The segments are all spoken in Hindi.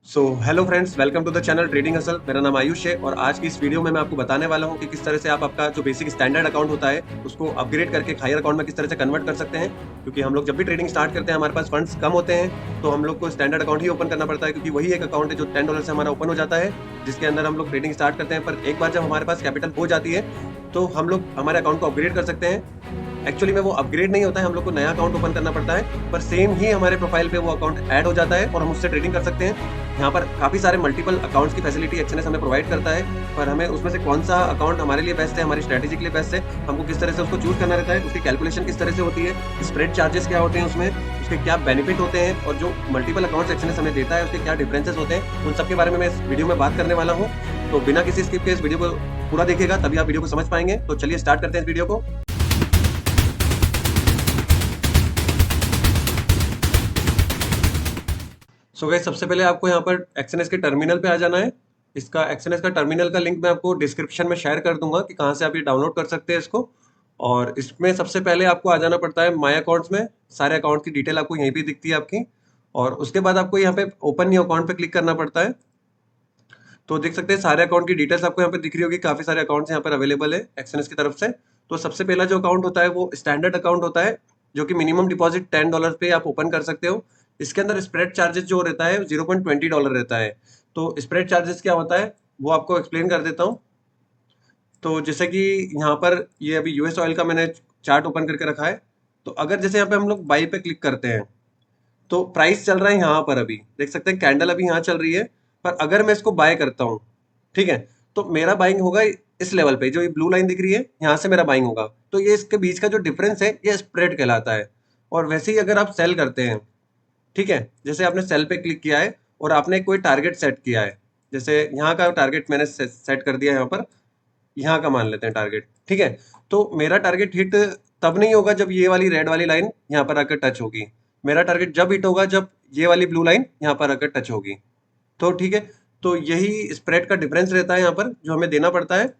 Hello friends, welcome to the channel trading hustle. मेरा नाम आयुष है और आज की इस वीडियो में मैं आपको बताने वाला हूं कि किस तरह से आप आपका जो बेसिक स्टैंडर्ड अकाउंट होता है उसको अपग्रेड करके हायर अकाउंट में किस तरह से कन्वर्ट कर सकते हैं। क्योंकि हम लोग जब भी ट्रेडिंग स्टार्ट करते हैं हमारे पास फंड्स कम होते हैं, तो हम लोग को स्टैंडर्ड अकाउंट ही ओपन करना पड़ता है, क्योंकि वही एक अकाउंट है जो $10 से हमारा ओपन हो जाता है, जिसके अंदर हम लोग ट्रेडिंग स्टार्ट करते हैं। पर एक बार जब हमारे पास कैपिटल हो जाती है तो हम लोग हमारे अकाउंट को अपग्रेड कर सकते हैं। एक्चुअली में वो अपग्रेड नहीं होता है, हम लोग को नया अकाउंट ओपन करना पड़ता है, पर सेम ही हमारे प्रोफाइल पे वो अकाउंट ऐड हो जाता है और हम उससे ट्रेडिंग कर सकते हैं। यहाँ पर काफ़ी सारे मल्टीपल अकाउंट्स की फैसिलिटी एक्सएनएस हमें प्रोवाइड करता है, पर हमें उसमें से कौन सा अकाउंट हमारे लिए बेस्ट है, हमारी स्ट्रैटेजी के लिए बेस्ट है, हमको किस तरह से उसको चूज करना रहता है, उसकी कैलकुलेशन किस तरह से होती है, स्प्रेड चार्जेस क्या होते हैं उसमें, उसके क्या बेनिफिट होते हैं और जो मल्टीपल अकाउंट्स एक्सएनएस हमें देता है उसके क्या डिफरेंसेस होते हैं, उन सब के बारे में मैं इस वीडियो में बात करने वाला हूँ। तो बिना किसी स्किप के इस वीडियो को पूरा देखिएगा, तभी आप वीडियो को समझ पाएंगे। तो चलिए स्टार्ट करते हैं इस वीडियो को। गाइस, सबसे पहले आपको यहाँ पर एक्सएनएस के टर्मिनल पे आ जाना है। इसका एक्सएनएस का टर्मिनल का लिंक मैं आपको डिस्क्रिप्शन में शेयर कर दूंगा कि कहाँ से आप ये डाउनलोड कर सकते हैं इसको। और इसमें सबसे पहले आपको आ जाना पड़ता है माय अकाउंट्स में। सारे अकाउंट की डिटेल आपको यहीं पे दिखती है आपकी। और उसके बाद आपको यहाँ पे ओपन न्यू अकाउंट पे क्लिक करना पड़ता है। तो देख सकते हैं सारे अकाउंट की डिटेल्स आपको यहाँ पे दिख रही होगी। काफी सारे अकाउंट्स यहाँ पर अवेलेबल है एक्सएनएस की तरफ से। तो सबसे पहला जो अकाउंट होता है वो स्टैंडर्ड अकाउंट होता है, जो कि मिनिमम डिपॉजिट $10 पे आप ओपन कर सकते हो। इसके अंदर स्प्रेड चार्जेस जो रहता है $0.20 रहता है। तो स्प्रेड चार्जेस क्या होता है वो आपको एक्सप्लेन कर देता हूँ। तो जैसे कि यहाँ पर ये अभी यूएस ऑयल का मैंने चार्ट ओपन करके रखा है। तो अगर जैसे यहाँ पे हम लोग बाई पे क्लिक करते हैं तो प्राइस चल रहा है यहाँ पर, अभी देख सकते हैं कैंडल अभी यहाँ चल रही है। पर अगर मैं इसको बाय करता हूँ, ठीक है, तो मेरा बाइंग होगा इस लेवल पे, जो ये ब्लू लाइन दिख रही है यहाँ से मेरा बाइंग होगा। तो ये इसके बीच का जो डिफरेंस है ये स्प्रेड कहलाता है। और वैसे ही अगर आप सेल करते हैं, ठीक है, जैसे आपने सेल पे क्लिक किया है और आपने कोई टारगेट सेट किया है, जैसे यहाँ का टारगेट मैंने सेट कर दिया है यहाँ पर, यहाँ का मान लेते हैं टारगेट, ठीक है। तो मेरा टारगेट हिट तब नहीं होगा जब ये वाली रेड वाली लाइन यहाँ पर आकर टच होगी। मेरा टारगेट जब हिट होगा जब ये वाली ब्लू लाइन यहाँ पर आकर टच होगी। तो ठीक है, तो यही स्प्रेड का डिफरेंस रहता है यहाँ पर जो हमें देना पड़ता है,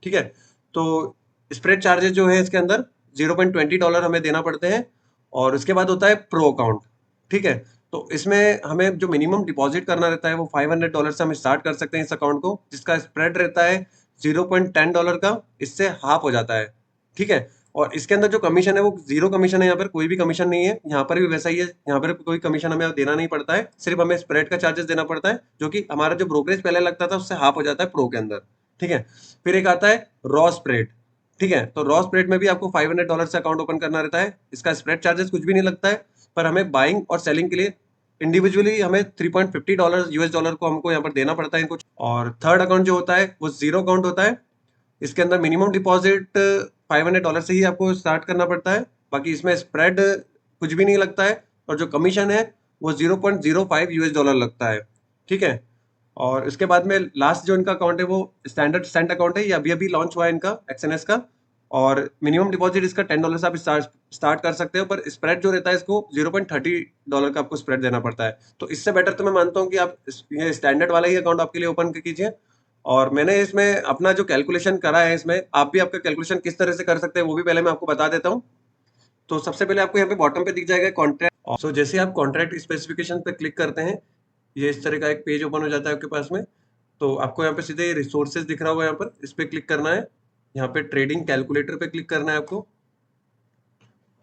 ठीक है। तो स्प्रेड चार्जेस जो है इसके अंदर $0.20 हमें देना पड़ते हैं। और उसके बाद होता है प्रो अकाउंट, ठीक है। तो इसमें हमें जो मिनिमम डिपॉजिट करना रहता है वो $500 से हम स्टार्ट कर सकते हैं इस अकाउंट को, जिसका स्प्रेड रहता है $0.10 का, इससे हाफ हो जाता है, ठीक है। और इसके अंदर जो कमीशन है वो जीरो कमीशन है, यहाँ पर कोई भी कमीशन नहीं है। यहाँ पर भी वैसा ही है, यहाँ पर कोई कमीशन हमें देना नहीं पड़ता है, सिर्फ हमें स्प्रेड का चार्जेस देना पड़ता है, जो कि हमारा जो ब्रोकरेज पहले लगता था उससे हाफ हो जाता है प्रो के अंदर, ठीक है। फिर एक आता है रॉ स्प्रेड, ठीक है। तो रॉ स्प्रेड में भी आपको $500 से अकाउंट ओपन करना रहता है। इसका स्प्रेड चार्जेस कुछ भी नहीं लगता है, पर हमें बाइंग और सेलिंग के लिए इंडिविजुअली हमें $3.50 यूएस डॉलर को हमको यहाँ पर देना पड़ता है इनको। और थर्ड अकाउंट जो होता है वो जीरो अकाउंट होता है। इसके अंदर मिनिमम डिपॉजिट $500 से ही आपको स्टार्ट करना पड़ता है। बाकी इसमें स्प्रेड कुछ भी नहीं लगता है, और जो कमीशन है वो $0.05 लगता है, ठीक है। और इसके बाद में लास्ट जो इनका अकाउंट है वो स्टैंडर्ड सेंट अकाउंट है, ये अभी अभी लॉन्च हुआ है इनका एक्सएनएस का। और मिनिमम डिपॉजिट इसका $10 से आप स्टार्ट कर सकते हो, पर स्प्रेड जो रहता है इसको $0.30 का आपको स्प्रेड देना पड़ता है। तो इससे बेटर तो मैं मानता हूँ कि आप ये स्टैंडर्ड वाला ही अकाउंट आपके लिए ओपन कीजिए। और मैंने इसमें अपना जो कैलकुलेशन करा है, इसमें आप भी आपका कैलकुलेशन किस तरह से कर सकते हैं वो भी पहले मैं आपको बता देता हूँ। तो सबसे पहले आपको यहाँ पे बॉटम पे दिख जाएगा कॉन्ट्रैक्ट। जैसे आप कॉन्ट्रैक्ट स्पेसिफिकेशन पे क्लिक करते हैं, ये इस तरह का एक पेज ओपन हो जाता है आपके पास में। तो आपको यहाँ पे सीधे रिसोर्सेज दिख रहा होगा, यहाँ पर इस पे क्लिक करना है। यहाँ पे ट्रेडिंग कैलकुलेटर पे क्लिक करना है आपको।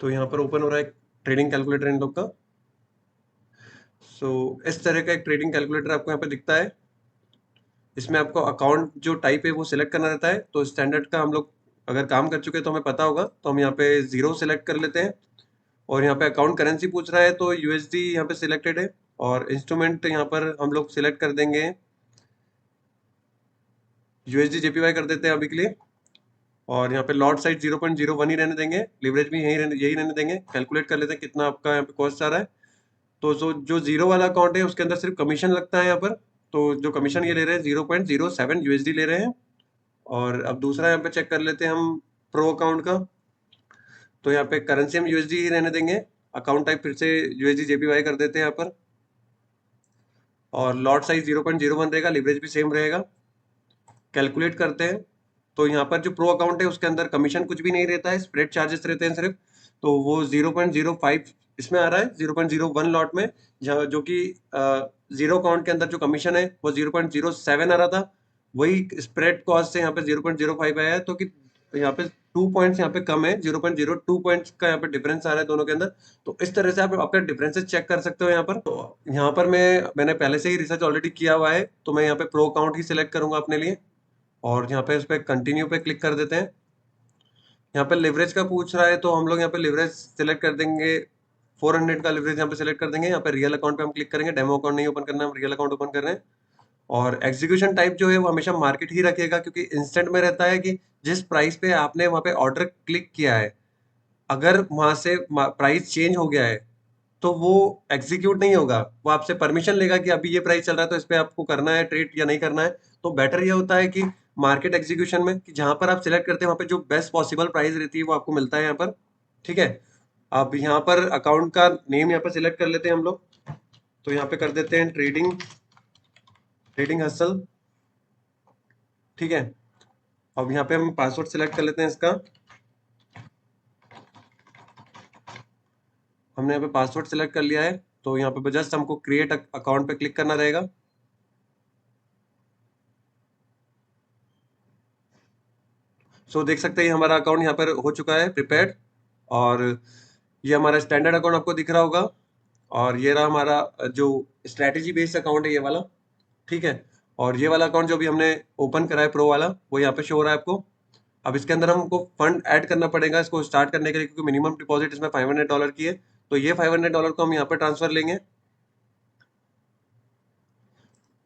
तो यहाँ पर ओपन हो रहा है ट्रेडिंग कैलकुलेटर इन लोग का। इस तरह का एक ट्रेडिंग कैलकुलेटर आपको यहाँ पे दिखता है। इसमें आपको अकाउंट जो टाइप है वो सिलेक्ट करना रहता है। तो स्टैंडर्ड का हम लोग अगर काम कर चुके हैं तो हमें पता होगा, तो हम यहाँ पे जीरो सिलेक्ट कर लेते हैं। और यहाँ पे अकाउंट करेंसी पूछ रहा है तो यूएसडी यहाँ पे सिलेक्टेड है। और इंस्ट्रूमेंट यहाँ पर हम लोग सिलेक्ट कर देंगे, यूएसडी जेपीवाई कर देते हैं अभी के लिए। और यहाँ पे लॉट साइज 0.01 ही रहने देंगे, लिवरेज भी यही रहने देंगे। कैलकुलेट कर लेते हैं कितना आपका यहाँ पे कॉस्ट आ रहा है। तो जो जीरो वाला अकाउंट है उसके अंदर सिर्फ कमीशन लगता है यहाँ पर। तो जो कमीशन ये ले रहे हैं 0.07 यूएसडी ले रहे हैं। और अब दूसरा यहाँ पे चेक कर लेते हैं हम प्रो अकाउंट का। तो यहाँ पे करेंसी हम यूएसडी ही रहने देंगे। अकाउंट टाइप फिर से यूएसडी जेपीवाई कर देते हैं यहाँ पर। और लॉट साइज 0.01 रहेगा, लिवरेज भी सेम रहेगा। कैलकुलेट करते हैं। तो यहाँ पर जो प्रो अकाउंट है उसके अंदर कमीशन कुछ भी नहीं रहता है, स्प्रेड चार्जेस रहते हैं सिर्फ। तो वो 0.05 इसमें आ रहा है, 0.01 लॉट में, जो कि जीरो काउंट के अंदर जो कमीशन है वो 0.07 आ रहा था, वही स्प्रेड कॉस्ट से यहाँ पे 0.05 आया है, तो कि यहाँ पे 2 पॉइंट्स यहाँ पे कम है, 0.02 पॉइंट्स का यहाँ पे डिफरेंस आ रहा है दोनों के अंदर। तो इस तरह से आप आपका डिफरेंसेस चेक कर सकते हो यहाँ पर। तो यहाँ पर मैंने पहले से ही रिसर्च ऑलरेडी किया हुआ है, तो मैं यहाँ पे प्रो अकाउंट ही सिलेक्ट करूंगा अपने लिए, और यहाँ पे उस पर कंटिन्यू पे क्लिक कर देते हैं। यहाँ पे लिवरेज का पूछ रहा है, तो हम लोग यहाँ पे लिवरेज सिलेक्ट कर देंगे, 400 का लिवरेज यहाँ पे सिलेक्ट कर देंगे। यहाँ पे रियल अकाउंट पे हम क्लिक करेंगे, डेमो अकाउंट नहीं ओपन करना है, हम रियल अकाउंट ओपन कर रहे हैं। और एग्जीक्यूशन टाइप जो है वो हमेशा मार्केट ही रखेगा, क्योंकि इंस्टेंट में रहता है कि जिस प्राइस पे आपने वहाँ पे ऑर्डर क्लिक किया है, अगर वहां से प्राइस चेंज हो गया है तो वो एग्जीक्यूट नहीं होगा, वो आपसे परमिशन लेगा कि अभी ये प्राइस चल रहा है तो इस पे आपको करना है ट्रेड या नहीं करना है। तो बेटर ये होता है कि मार्केट एग्जीक्यूशन में, कि जहां पर आप सिलेक्ट करते हैं वहां पे जो बेस्ट पॉसिबल प्राइस रहती है वो आपको मिलता है यहाँ पर। ठीक है, अब यहाँ पर अकाउंट का नेम यहाँ पर सिलेक्ट कर लेते हैं हम लोग, तो यहाँ पे कर देते हैं ट्रेडिंग ट्रेडिंग हसल। ठीक है, अब यहाँ पे हम पासवर्ड सिलेक्ट कर लेते हैं इसका, हमने यहाँ पे पासवर्ड सिलेक्ट कर लिया है, तो यहाँ पे जस्ट हमको क्रिएट अकाउंट पे क्लिक करना रहेगा। सो देख सकते हैं हमारा अकाउंट यहाँ पर हो चुका है प्रिपेयर्ड, और ये हमारा स्टैंडर्ड अकाउंट आपको दिख रहा होगा, और ये रहा हमारा जो स्ट्रैटेजी बेस्ड अकाउंट है ये वाला। ठीक है, और ये वाला अकाउंट जो भी हमने ओपन करा है प्रो वाला, वो यहाँ पे शो हो रहा है आपको। अब इसके अंदर हमको फंड ऐड करना पड़ेगा इसको स्टार्ट करने के लिए, क्योंकि मिनिमम डिपॉजिट इसमें $500 की है। तो ये $500 को हम यहाँ पे ट्रांसफर लेंगे।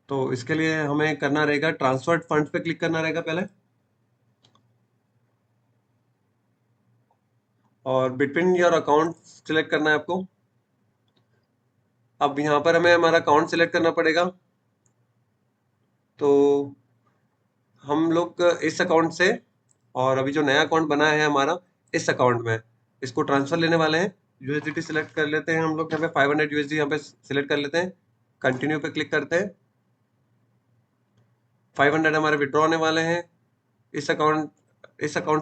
तो इसके लिए हमें करना रहेगा ट्रांसफर्ड फंड्स पे क्लिक करना रहेगा पहले, और बिटवीन योर अकाउंट सिलेक्ट करना है आपको। अब यहाँ पर हमें हमारा अकाउंट सिलेक्ट करना पड़ेगा, तो हम लोग इस अकाउंट से, और अभी जो नया अकाउंट बना है हमारा इस अकाउंट में, इसको ट्रांसफर लेने वाले हैं। यूएसडीटी सिलेक्ट कर लेते हैं हम लोग, यहाँ पे 500 यूएसडी यहाँ पे सिलेक्ट कर लेते हैं, कंटिन्यू पे क्लिक करते हैं। 500 हमारे विड्रॉ होने वाले हैं, इस अकाउंट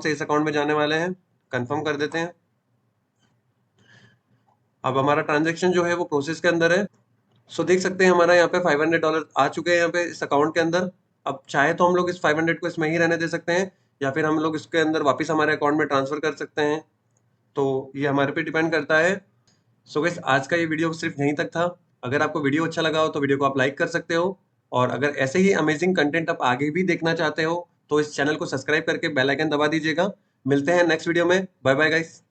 से इस अकाउंट में जाने वाले हैं, कंफर्म कर देते हैं। अब हमारा ट्रांजेक्शन जो है वो प्रोसेस के अंदर है। सो देख सकते हैं हमारा यहाँ पे $500 आ चुके हैं यहाँ पे इस अकाउंट के अंदर। अब चाहे तो हम लोग इस 500 को इसमें ही रहने दे सकते हैं, या फिर हम लोग इसके अंदर वापस हमारे अकाउंट में ट्रांसफर कर सकते हैं, तो ये हमारे पे डिपेंड करता है। सो गाइस, आज का ये वीडियो सिर्फ यहीं तक था। अगर आपको वीडियो अच्छा लगा हो तो वीडियो को आप लाइक कर सकते हो, और अगर ऐसे ही अमेजिंग कंटेंट आप आगे भी देखना चाहते हो तो इस चैनल को सब्सक्राइब करके बेल आइकन दबा दीजिएगा। मिलते हैं नेक्स्ट वीडियो में, बाय बाय गाइस।